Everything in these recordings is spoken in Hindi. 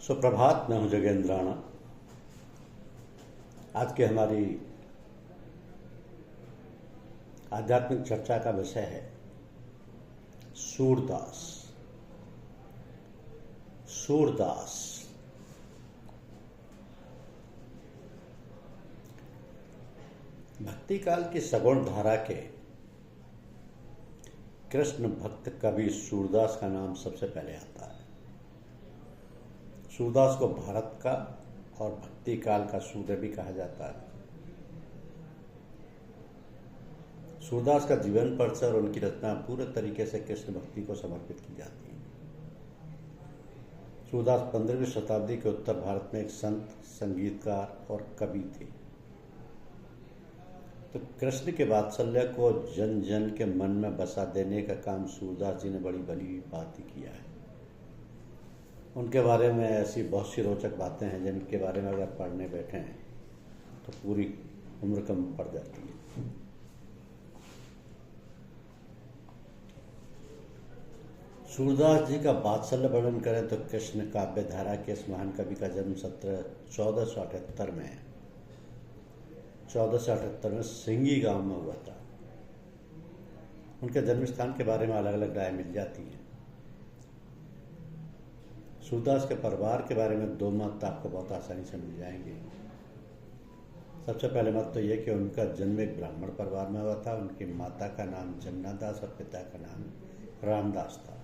सुप्रभात। मैं हूं जगेंद्र राणा। आज की हमारी आध्यात्मिक चर्चा का विषय है सूरदास। सूरदास भक्ति काल की सगुण धारा के कृष्ण भक्त कवि सूरदास का नाम सबसे पहले आता है। सूरदास को भारत का और भक्ति काल का सूर्य भी कहा जाता है। सूरदास का जीवन परिचय और उनकी रचना पूरे तरीके से कृष्ण भक्ति को समर्पित की जाती है। सूरदास 15वीं शताब्दी के उत्तर भारत में एक संत, संगीतकार और कवि थे। तो कृष्ण के वात्सल्य को जन जन के मन में बसा देने का काम सूरदास जी ने बड़ी भली भांति किया है। उनके बारे में ऐसी बहुत सी रोचक बातें हैं जिनके बारे में अगर पढ़ने बैठे हैं तो पूरी उम्र कम पड़ जाती है। सूरदास जी का वात्सल्य वर्णन करें तो कृष्ण काव्य धारा के इस महान कवि का जन्म 1478 में 1478 में सिंगी गांव में हुआ था। उनके जन्म स्थान के बारे में अलग अलग राय मिल जाती है। सूरदास के परिवार के बारे में दो मत आपको बहुत आसानी से मिल जाएंगे। सबसे पहले मत तो यह कि उनका जन्म एक ब्राह्मण परिवार में हुआ था। उनकी माता का नाम जमुना दास और पिता का नाम रामदास था।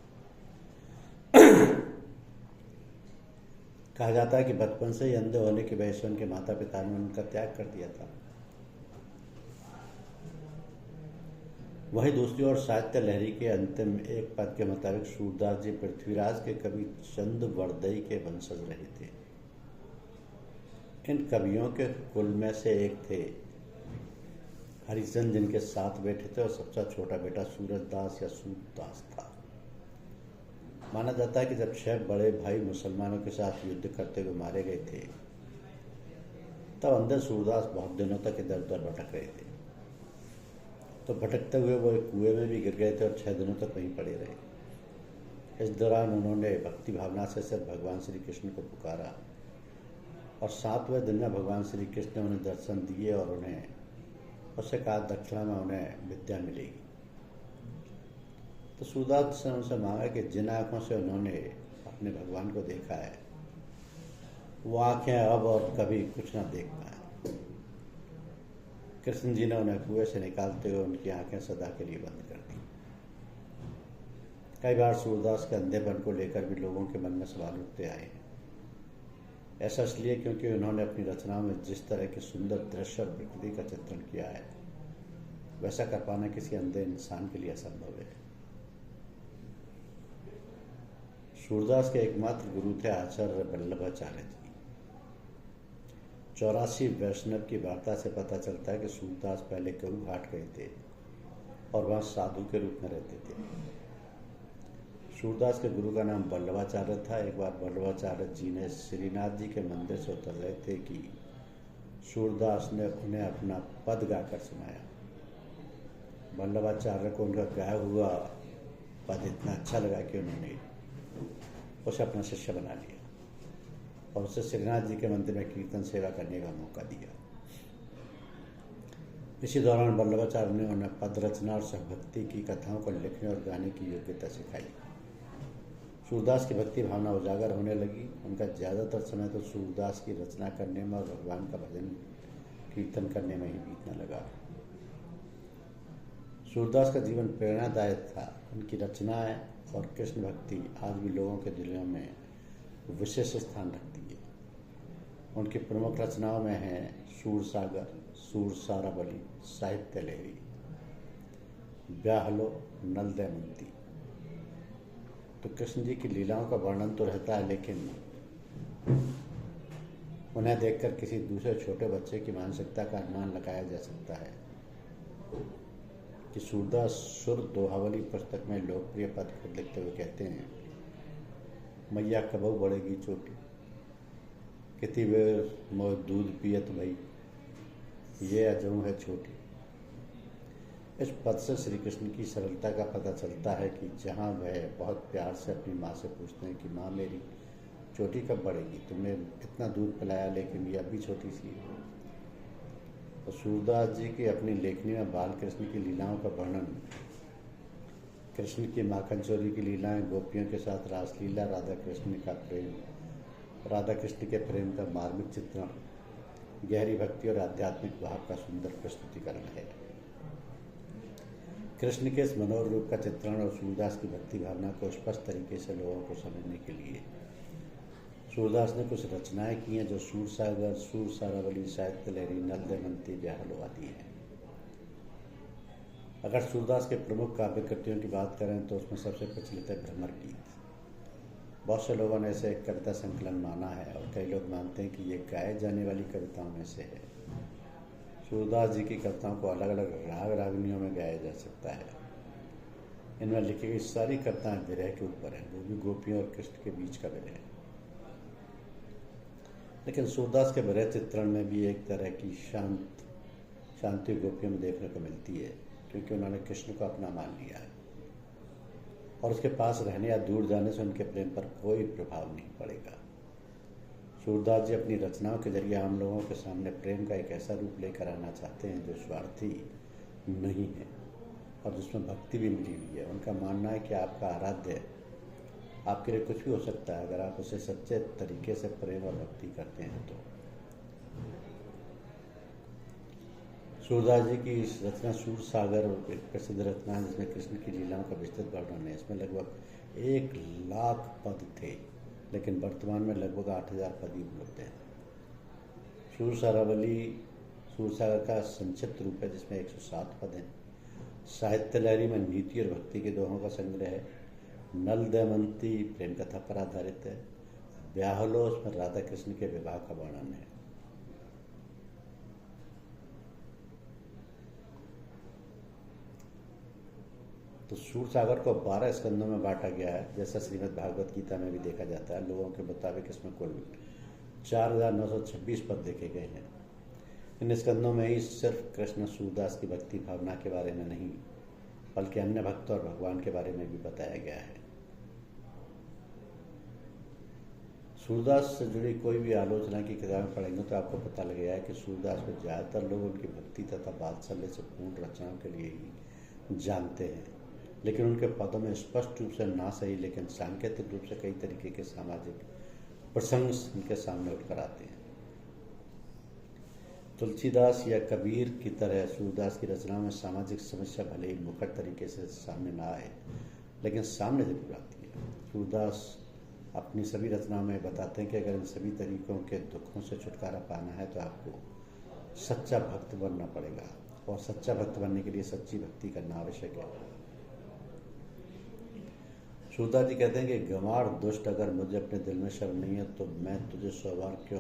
कहा जाता है कि बचपन से ही अंधे होने की वजह से उनके माता पिता ने उनका त्याग कर दिया था। वहीं दूसरी ओर साहित्य लहरी के अंतिम एक पद के मुताबिक सूरदास जी पृथ्वीराज के कवि चंद वर्दई के वंशज रहे थे। इन कवियों के कुल में से एक थे हरिचंद, जिनके 7 बेटे थे और सबसे छोटा बेटा सूरजदास या सूरदास था। माना जाता है कि जब 6 बड़े भाई मुसलमानों के साथ युद्ध करते हुए मारे गए थे तब अंधे सूरदास बहुत दिनों तक इधर उधर भटक रहे थे। तो भटकते हुए वो एक कुएं में भी गिर गए थे और 6 दिनों तक वहीं पड़े रहे। इस दौरान उन्होंने भक्ति भावना से सिर्फ भगवान श्री कृष्ण को पुकारा और 7वें दिन में भगवान श्री कृष्ण ने उन्हें दर्शन दिए और उन्हें उससे कहा दक्षिणा में उन्हें विद्या मिलेगी। तो सूरदास ने उनसे मांगा कि जिन आँखों से उन्होंने अपने भगवान को देखा है वो आँखें अब और कभी कुछ ना देख पाए। कृष्ण जी ने उन्हें कुएं से निकालते हुए उनकी आंखें सदा के लिए बंद कर दी। कई बार सूरदास के अंधेपन को लेकर भी लोगों के मन में सवाल उठते आए हैं। ऐसा इसलिए क्योंकि उन्होंने अपनी रचनाओं में जिस तरह के सुंदर दृश्य और प्रकृति का चित्रण किया है वैसा कर पाना किसी अंधे इंसान के लिए असंभव है। सूरदास के एकमात्र गुरु थे आचार्य वल्लभाचार्य जी। 84 वैष्णव की वार्ता से पता चलता है कि सूरदास पहले कऊ घाट गए थे और वहाँ साधु के रूप में रहते थे। सूरदास के गुरु का नाम वल्लभाचार्य था। एक बार वल्लभाचार्य जी ने श्रीनाथ जी के मंदिर से उतर रहे थे कि सूरदास ने उन्हें अपना पद गाकर सुनाया। वल्लभाचार्य को उनका गाया हुआ पद इतना अच्छा लगा कि उन्होंने उसे अपना शिष्य बना लिया और उसे श्रीनाथ जी के मंदिर में कीर्तन सेवा करने का मौका दिया। इसी दौरान वल्लभाचार्य ने उन्हें पद रचना और भक्ति की कथाओं को लिखने और गाने की योग्यता सिखाई। सूरदास की भक्ति भावना उजागर होने लगी। उनका ज़्यादातर समय तो सूरदास की रचना करने में और भगवान का भजन कीर्तन करने में ही बीतने लगा। सूरदास का जीवन प्रेरणादायक था। उनकी रचनाएं और कृष्ण भक्ति आज भी लोगों के दिलों में विशेष स्थान रखती है। उनकी प्रमुख रचनाओं में हैं सूरसागर, सूरसारावली, साहित्य लहरी, ब्याहलो, नल दमयंती। तो कृष्ण जी की लीलाओं का वर्णन तो रहता है, लेकिन उन्हें देखकर किसी दूसरे छोटे बच्चे की मानसिकता का अनुमान लगाया जा सकता है कि सूरदास सुर दोहावली पुस्तक में लोकप्रिय पद खुद लिखते हुए कहते हैं, मैया कबहू बढ़ेगी चोटी, कितनी बेर मोह दूध पियत भई, ये अजऊ है छोटी। इस पद से श्री कृष्ण की सरलता का पता चलता है कि जहाँ वह बहुत प्यार से अपनी माँ से पूछते हैं कि माँ मेरी छोटी कब बढ़ेगी? तुमने इतना दूध पिलाया लेकिन ये अब भी छोटी सी है। तो सूरदास जी की अपनी लेखनी में बाल कृष्ण की लीलाओं का वर्णन, कृष्ण की माखन चोरी की लीलाएं, गोपियों के साथ रासलीला, राधा कृष्ण का प्रेम, राधा कृष्ण के प्रेम का मार्मिक चित्रण, गहरी भक्ति और आध्यात्मिक भाव का सुंदर प्रस्तुतिकरण है। कृष्ण के इस मनोहर रूप का चित्रण और सूरदास की भक्ति भावना को स्पष्ट तरीके से लोगों को समझने के लिए सूरदास ने कुछ रचनाएं की हैं जो सूरसागर, सूर सारावली, साहित्य लहरी, नल दमयंती, ब्याहलो आदि हैं। अगर सूरदास के प्रमुख काव्य कृतियों की बात करें तो उसमें सबसे प्रचलित है भ्रमर गीत। बहुत से लोगों ने इसे एक कविता संकलन माना है और कई लोग मानते हैं कि ये गाए जाने वाली कविताओं में से है। सूरदास जी की कविताओं को अलग अलग राग रागनियों में गाया जा सकता है। इनमें लिखी गई सारी कविताएं विरह के ऊपर हैं, वो भी गोपियों और कृष्ण के बीच का विरह। लेकिन सूरदास के विरह चित्रण में भी एक तरह की शांति गोपियों में देखने को मिलती है, क्योंकि उन्होंने कृष्ण को अपना मान लिया है और उसके पास रहने या दूर जाने से उनके प्रेम पर कोई प्रभाव नहीं पड़ेगा। सूरदास जी अपनी रचनाओं के जरिए आम लोगों के सामने प्रेम का एक ऐसा रूप लेकर आना चाहते हैं जो स्वार्थी नहीं है और जिसमें भक्ति भी मिली हुई है। उनका मानना है कि आपका आराध्य आपके लिए कुछ भी हो सकता है अगर आप उसे सच्चे तरीके से प्रेम और भक्ति करते हैं तो। सूरदास जी की इस रचना सूर सागर एक प्रसिद्ध रचना है जिसमें कृष्ण की लीलाओं का विस्तृत वर्णन है। इसमें लगभग 1,00,000 पद थे, लेकिन वर्तमान में लगभग 8,000 पद ही उपलब्ध हैं। सूर सारावली सूर सागर का संक्षिप्त रूप है जिसमें 107 पद हैं। साहित्य लहरी में नीति और भक्ति के दोहों का संग्रह है। नल दमयंती प्रेम कथा पर आधारित है। ब्याहलो उसमें राधा कृष्ण के विवाह का वर्णन है। तो सूर सागर को 12 स्कंदों में बांटा गया है, जैसा श्रीमद् भागवत गीता में भी देखा जाता है। लोगों के मुताबिक इसमें कुल 4,926 पद लिखे गए हैं। इन स्कंदों में ही सिर्फ कृष्ण सूरदास की भक्ति भावना के बारे में नहीं, बल्कि अन्य भक्तों और भगवान के बारे में भी बताया गया है। सूरदास से जुड़ी कोई भी आलोचना की किताबें पढ़ेंगे तो आपको पता लगेगा कि सूरदास को ज़्यादातर लोग उनकी भक्ति तथा वात्सल्य से पूर्ण रचनाओं के लिए ही जानते हैं, लेकिन उनके पदों में स्पष्ट रूप से ना सही लेकिन सांकेतिक रूप से कई तरीके के सामाजिक प्रसंग उनके सामने उठकर आते हैं। तुलसीदास या कबीर की तरह सूरदास की रचनाओं में सामाजिक समस्या भले ही मुखर तरीके से सामने ना आए, लेकिन सामने जरूर आती है। सूरदास अपनी सभी रचनाओं में बताते हैं कि अगर इन सभी तरीकों के दुखों से छुटकारा पाना है तो आपको सच्चा भक्त बनना पड़ेगा, और सच्चा भक्त बनने के लिए सच्ची भक्ति करना आवश्यक है। सूरदास जी कहते हैं कि गंवार दुष्ट अगर मुझे अपने दिल में शर्म नहीं है तो मैं तुझे 100 बार क्यों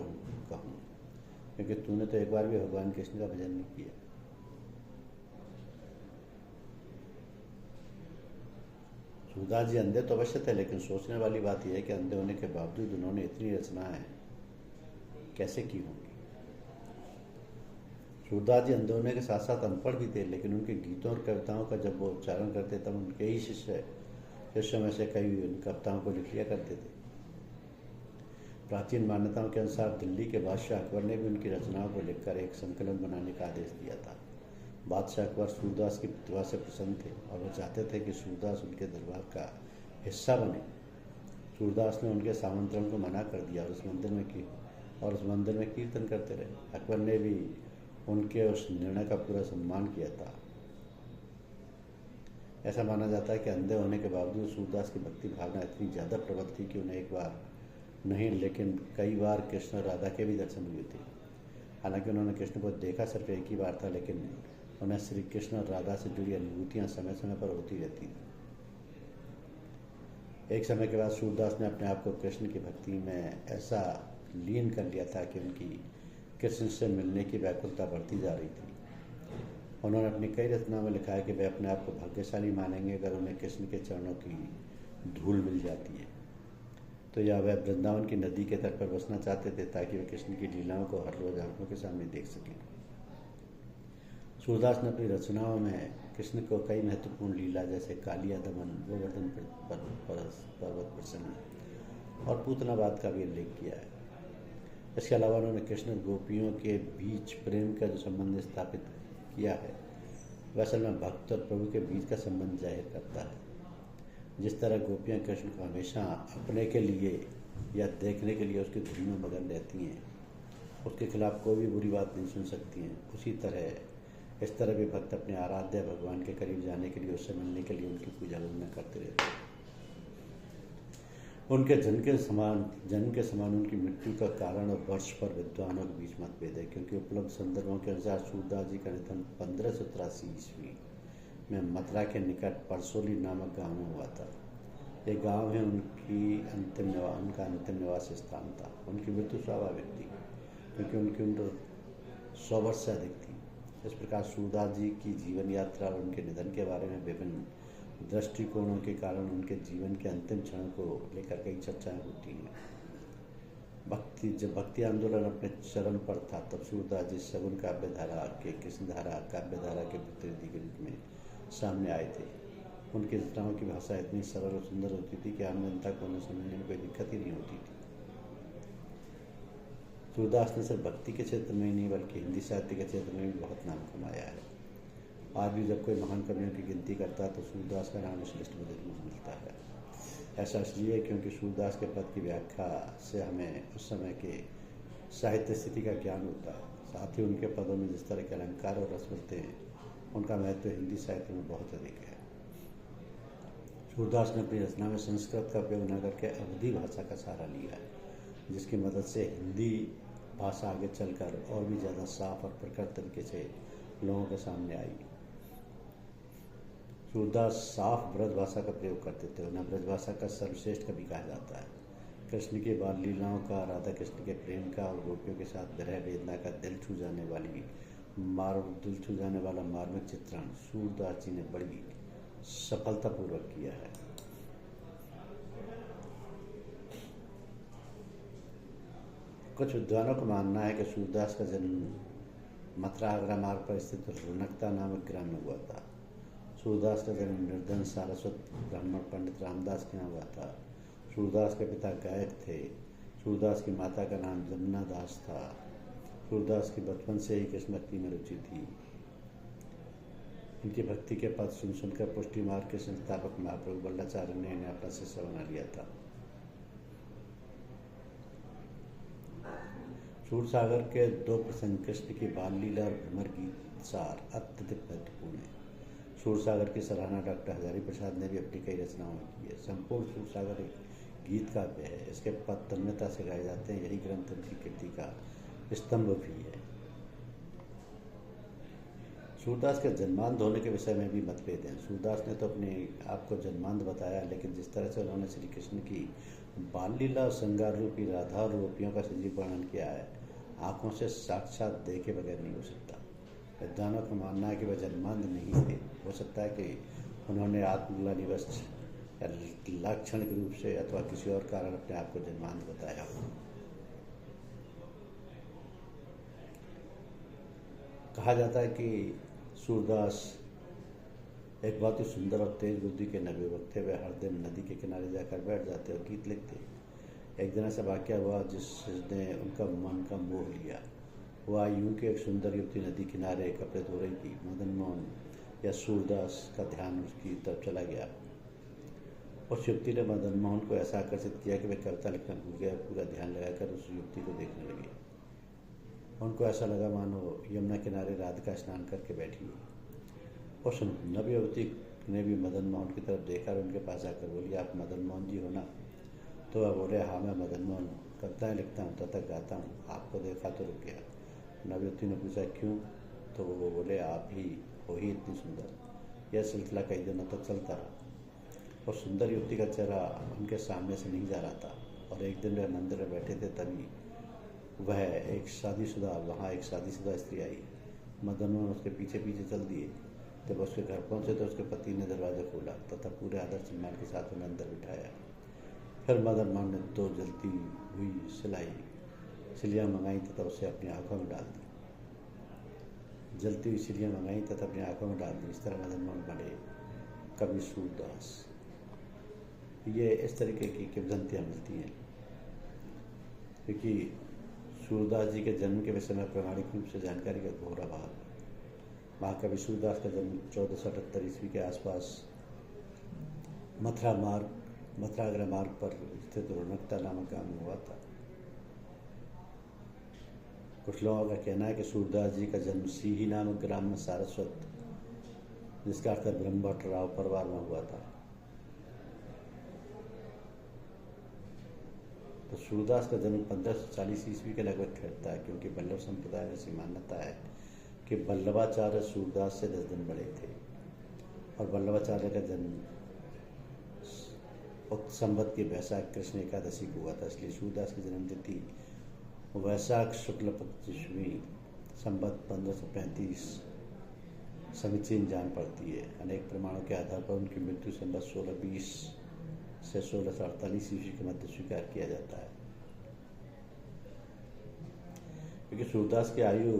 कहूँ, क्योंकि तूने तो एक बार भी भगवान कृष्ण का भजन नहीं किया। सूरदास जी अंधे तो अवश्य थे, लेकिन सोचने वाली बात यह है कि अंधे होने के बावजूद उन्होंने इतनी रचनाएं कैसे की होंगी। सूरदास जी अंधे होने के साथ साथ अनपढ़ भी थे, लेकिन उनके गीतों और कविताओं का जब वो उच्चारण करते तब उनके ही शिष्यों में से कई उन कविताओं को लिख लिया करते थे। प्राचीन मान्यताओं के अनुसार दिल्ली के बादशाह अकबर ने भी उनकी रचनाओं को लिखकर एक संकलन बनाने का आदेश दिया था। बादशाह अकबर सूरदास की प्रतिभा से प्रसन्न थे और वो चाहते थे कि सूरदास उनके दरबार का हिस्सा बने। सूरदास ने उनके आमंत्रण को मना कर दिया और उस मंदिर में कीर्तन करते रहे। अकबर ने भी उनके उस निर्णय का पूरा सम्मान किया था। ऐसा माना जाता है कि अंधे होने के बावजूद सूरदास की भक्ति भावना इतनी ज़्यादा प्रबल थी कि उन्हें एक बार नहीं लेकिन कई बार कृष्ण और राधा के भी दर्शन हुए थे। हालांकि उन्होंने कृष्ण को देखा सिर्फ एक ही बार था, लेकिन उन्हें श्री कृष्ण और राधा से जुड़ी अनुभूतियाँ समय समय पर होती रहती थी। एक समय के बाद सूरदास ने अपने आप को कृष्ण की भक्ति में ऐसा लीन कर लिया था कि उनकी कृष्ण से मिलने की व्याकुलता बढ़ती जा रही थी। उन्होंने अपनी कई रचनाओं में लिखा है कि वे अपने आप को भाग्यशाली मानेंगे अगर उन्हें कृष्ण के चरणों की धूल मिल जाती है। तो या वह वृंदावन की नदी के तट पर बसना चाहते थे ताकि वे कृष्ण की लीलाओं को हर रोज आंखों के सामने देख सकें। सूरदास ने अपनी रचनाओं में कृष्ण को कई महत्वपूर्ण लीला जैसे कालिया दमन, गोवर्धन पर्वत प्रसंग, और पूतनावाद का भी उल्लेख किया है। इसके अलावा उन्होंने कृष्ण गोपियों के बीच प्रेम का जो संबंध स्थापित किया है वह असल में भक्त और प्रभु के बीच का संबंध जाहिर करता है। जिस तरह गोपियाँ कृष्ण को हमेशा अपने के लिए या देखने के लिए उसकी धुन में मगन रहती हैं, उसके खिलाफ कोई भी बुरी बात नहीं सुन सकती हैं, उसी तरह इस तरह भी भक्त अपने आराध्य भगवान के करीब जाने के लिए, उससे मिलने के लिए उनकी पूजा वंदना करते रहते हैं। उनके जन्म के समान उनकी मृत्यु का कारण और वर्ष पर विद्वानों के बीच मतभेद है, क्योंकि उपलब्ध संदर्भों के अनुसार सूरदास जी का निधन 1583 ईस्वी में मथुरा के निकट परसोली नामक गांव में हुआ था। ये गांव है उनका अंतिम निवास स्थान था। उनकी मृत्यु स्वाभाविक थी, क्योंकि उनकी उम्र 100 वर्ष से अधिक थी। इस प्रकार सूरदास जी की जीवन यात्रा और उनके निधन के बारे में विभिन्न दृष्टिकोणों के कारण उनके जीवन के अंतिम क्षण को लेकर कई चर्चाएं होती हैं। जब भक्ति आंदोलन अपने चरम पर था, तब सूरदास जी सगुन काव्यधारा के कृष्णधारा काव्यधारा के प्रतिनिधि के रूप में सामने आए थे। उनकी रचनाओं की भाषा इतनी सरल और सुंदर होती थी कि आम जनता को उन्हें समझने में कोई दिक्कत ही नहीं होती थी। सूरदास ने सिर्फ भक्ति के क्षेत्र में ही नहीं बल्कि हिंदी साहित्य के क्षेत्र में भी बहुत नाम कमाया है। आज भी जब कोई महान कवियों की गिनती करता है तो सूरदास का नाम उस लिस्ट में जरूर मिलता है। ऐसा इसलिए क्योंकि सूरदास के पद की व्याख्या से हमें उस समय के साहित्य स्थिति का ज्ञान होता है। साथ ही उनके पदों में जिस तरह के अलंकार और रस मिलते हैं, उनका महत्व हिंदी साहित्य में बहुत अधिक है। सूरदास ने अपनी रचना में संस्कृत का उपयोग न करके अवधी भाषा का सहारा लिया है, जिसकी मदद से हिंदी भाषा आगे चलकर और भी ज़्यादा साफ और प्रकट तरीके से लोगों के सामने आई। सूरदास साफ ब्रज भाषा का प्रयोग करते थे। उन्हें ब्रज भाषा का सर्वश्रेष्ठ कवि कहा जाता है। कृष्ण के बाल लीलाओं का, राधा कृष्ण के प्रेम का और गोपियों के साथ विरह वेदना का दिल छू जाने वाला मार्मिक चित्रण सूरदास जी ने बड़ी सफलतापूर्वक किया है। कुछ विद्वानों का मानना है कि सूरदास का जन्म मथुरा आगरा मार्ग पर स्थित रौनकता नामक ग्राम में हुआ था। सूरदास का जन्म निर्धन सारस्वत ब्राह्मण पंडित रामदास के यहाँ हुआ था। सूरदास के पिता गायक थे। सूरदास की माता का नाम जमुना दास था। सूरदास की बचपन से ही कृष्ण भक्ति में रुचि थी। इनकी भक्ति के पद सुनकर पुष्टि मार्ग के संस्थापक महाप्रभु वल्लभाचार्य ने इन्हें अपना शिष्य बना लिया था। सूरसागर के 2 प्रसंग कृष्ण की बाल लीला और भ्रमर गीत सार अत्यधिक महत्वपूर्ण है। सूरसागर की सराहना डॉक्टर हजारी प्रसाद ने भी अपनी कई रचनाओं में की है। संपूर्ण सूरसागर एक गीत काव्य है। इसके पद तन्मयता से गाए जाते हैं। यही ग्रंथ उनकी कृति का स्तंभ भी है। सूरदास के जन्मांध होने के विषय में भी मतभेद हैं। सूरदास ने तो अपने आप को जन्मांध बताया, लेकिन जिस तरह से उन्होंने श्री कृष्ण की बाल लीला और श्रृंगार रूपी राधा और गोपियों का सजीव वर्णन किया है, आंखों से साक्षात देखे बगैर नहीं हो सकता। विद्वानों का मानना है कि वह जन्मांध नहीं थे। हो सकता है कि उन्होंने आत्मग्लानिवश या लाक्षणिक रूप से अथवा किसी और कारण अपने आप को जन्मांध बताया हो। कहा जाता है कि सूरदास एक बहुत ही सुंदर और तेज बुद्धि के नवयुवक थे। वे हर दिन नदी के किनारे जाकर बैठ जाते और गीत लिखते। एक दिन ऐसा वाक़या हुआ जिसने उनका मन का मोह लिया। वह यूं कि एक सुंदर युवती नदी किनारे कपड़े धो रही थी। मदन मोहन या सूरदास का ध्यान उसकी तरफ चला गया। उस युवती ने मदन मोहन को ऐसा आकर्षित किया कि वे कविता लिखना भूल गया। पूरा ध्यान लगाकर उस युवती को देखने लगे। उनको ऐसा लगा मानो यमुना किनारे राधिका स्नान करके बैठी हो। उस नवयुवती ने भी मदन मोहन की तरफ देखा और उनके पास आकर बोली, आप मदन मोहन जी हो ना? तो वह बोले, हाँ मैं मदन मोहन, कविताएँ लिखता हूँ तथा गाता हूँ। आपको देखा तो रुक गया। नवयुवती ने पूछा, क्यों? तो वो बोले, आप ही हो ही इतनी सुंदर। यह सिलसिला कई दिनों तक चलता रहा। और सुंदर युवती का चेहरा उनके सामने से नहीं जा रहा था। और एक दिन वह मंदिर में बैठे थे, तभी वहाँ एक शादीशुदा स्त्री आई। मदन मोहन उसके पीछे पीछे चल दिए। जब उसके घर पहुँचे तो उसके पति ने दरवाज़ा खोला तथा पूरे आदर सम्मान के साथ उन्हें अंदर बिठाया। फिर मदन मोहन ने 2 जलती हुई सिलियाँ मंगाई तथा उसे अपनी आंखों में डाल दी। जलती हुई सिलियाँ मंगाई तथा अपनी आंखों में डाल दी। इस तरह मदन मोहन बने कवि सूरदास। ये इस तरीके की किंवदंतियाँ मिलती हैं। क्योंकि सूरदास जी के जन्म के विषय में प्रामाणिक रूप से जानकारी का घोर अभाव है। महाकवि सूरदास का जन्म 1478 ईस्वी के आसपास मथुराग्रह मार्ग पर स्थित रोनकता नामक गांव में हुआ था। कुछ लोगों का कहना है कि सूरदास जी का जन्म सीही नामक ग्राम में सारस्वत, जिसका अर्थ ब्रह्मभट्ट राव परिवार में हुआ था। तो सूरदास का जन्म 1540 ईस्वी के लगभग ठहरता है, क्योंकि वल्लभ संप्रदाय में ऐसी मान्यता है कि वल्लभाचार्य सूरदास से 10 दिन बड़े थे और वल्लभाचार्य का जन्म संवत की वैशाख कृष्ण एकादशी को हुआ था। इसलिए सूरदास की जन्म तिथि वैशाख शुक्ल पक्षवी संवत 1535 समीचीन जान पड़ती है। अनेक प्रमाणों के आधार पर उनकी मृत्यु संवत 1620 से 1648 ईस्वी के मध्य स्वीकार किया जाता है। क्योंकि सूरदास की आयु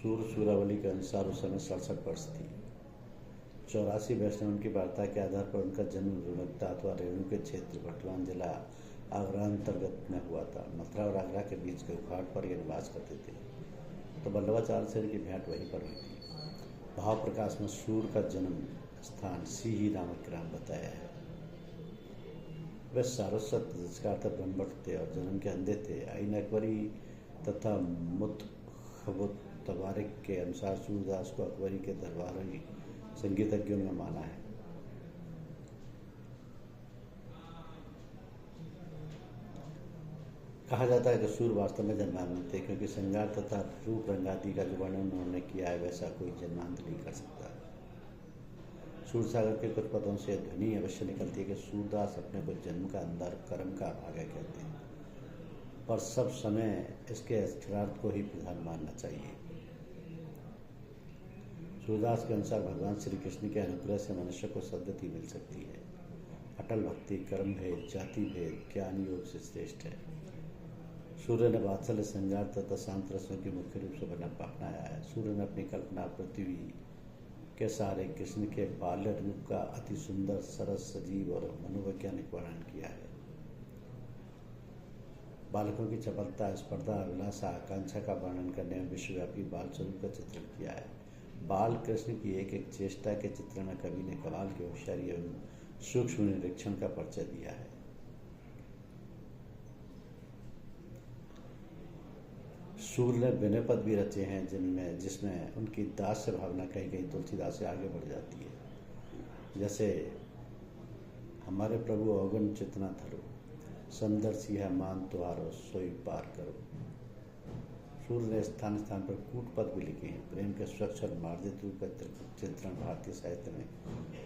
सूरावली के अनुसार उस समय 67 वर्ष थी। 84 वैष्णव की वार्ता के आधार पर उनका जन्म रोनकता अथवा रेणु के क्षेत्र वर्तमान जिला आगरा अंतर्गत में हुआ था। मथुरा और आगरा के बीच के घाट पर ये निवास करते थे, तो वल्लभाचार्य से उनकी भेंट वहीं पर हुई थी। भाव प्रकाश में सूर का जन्म स्थान सीही नामक ग्राम बताया है। वे सारस्वत, जिसका अर्थ ब्रह्मभट्ट थे और जन्म के अंधे थे। आइन अकबरी तथा मुतखबुत तबारिक के अनुसार सूरदास को अकबरी के दरबारी संगीतज्ञों ने माना है। कहा जाता है कि सूर वास्तव में जन्मांत थे, क्योंकि श्रृंगार तथा रूप रंगादि का जो वर्णन उन्होंने किया है वैसा कोई जन्मांत नहीं कर सकता। सूरसागर के कुछ पदों से ध्वनि अवश्य निकलती है कि सूरदास अपने को जन्म का अंदर कर्म का भाग्य कहते हैं, पर सब समय इसके अक्षरार्थ को ही प्रधान मानना चाहिए। सूरदास के अनुसार भगवान श्री कृष्ण के अनुग्रह से मनुष्य को सद्गति मिल सकती है। अटल भक्ति, कर्म भेद, जाति भेद, ज्ञान योग से श्रेष्ठ है। सूर्य ने वात्सल्य, श्रृंगार तथा शांत रसों की मुख्य रूप से अपनाया है। सूर्य ने अपनी कल्पना पृथ्वी के सारे कृष्ण के बाल्य रूप का अति सुंदर, सरस, सजीव और मनोवैज्ञानिक वर्णन किया है। बालकों की चपलता, स्पर्धा, अभिलाषा, आकांक्षा का वर्णन करने में विश्वव्यापी बाल स्वरूप का चित्रण किया है। बाल कृष्ण की एक एक चेष्टा के चित्रण में कवि ने कमाल की होशियारी एवं सूक्ष्म निरीक्षण का परिचय दिया है। सूर ने विनय पद भी रचे हैं, जिसमें उनकी दास्य भावना कहीं कहीं तुलसीदास से आगे बढ़ जाती है। जैसे हमारे प्रभु अवगुण चितना धरो, संदर्शी है मान तुहारो, सोई पार करो। सूर ने स्थान स्थान पर कूट पद भी लिखे हैं। प्रेम के स्वच्छ और मार्जित रूप का चित्रण भारतीय साहित्य में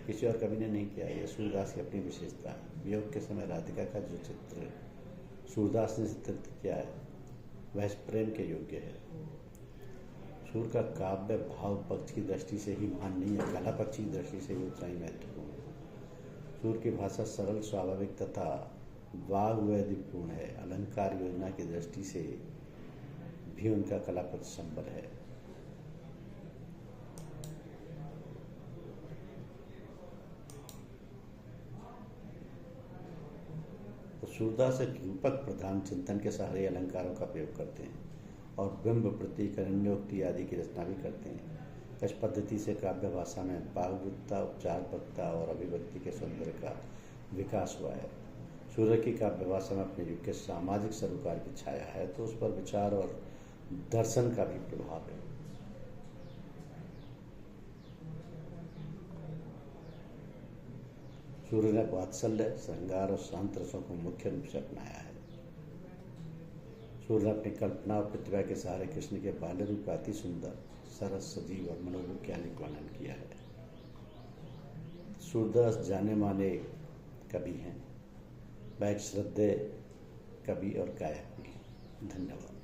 किसी और कवि ने नहीं किया। यह सूरदास की अपनी विशेषता है। वियोग के समय राधिका का जो चित्र सूरदास ने चित्रित किया है वह प्रेम के योग्य है। सूर का काव्य भाव पक्ष की दृष्टि से ही महान नहीं है, कला पक्ष की दृष्टि से ही उतना ही महत्वपूर्ण है। सूर की भाषा सरल, स्वाभाविक तथा वाग्वैदिकपूर्ण है। अलंकार योजना की दृष्टि से भी उनका कला पक्ष संबल है। तो सूरदास एक रूपक प्रधान चिंतन के सहारे अलंकारों का प्रयोग करते हैं और बिंब, प्रतीक, अरण्योक्ति आदि की रचना भी करते हैं। इस पद्धति से काव्य भाषा में भावयुक्ता, उपचारपकता और अभिव्यक्ति के सौंदर्य का विकास हुआ है। सूर्य की काव्य भाषा में अपने युग के सामाजिक सरोकार की छाया है, तो उस पर विचार और दर्शन का भी प्रभाव है। सूर्य ने वात्सल्य, श्रृंगार और शांत रसों को मुख्य रूप से अपनाया है। सूर्य ने अपनी कल्पना और प्रतिभा के सहारे कृष्ण के बाल्य रूप का अति सुंदर, सरस, सजीव और मनोवैज्ञानिक वर्णन किया है। सूरदास जाने माने कवि हैं, वह एक श्रद्धेय कवि और गायक भी। धन्यवाद।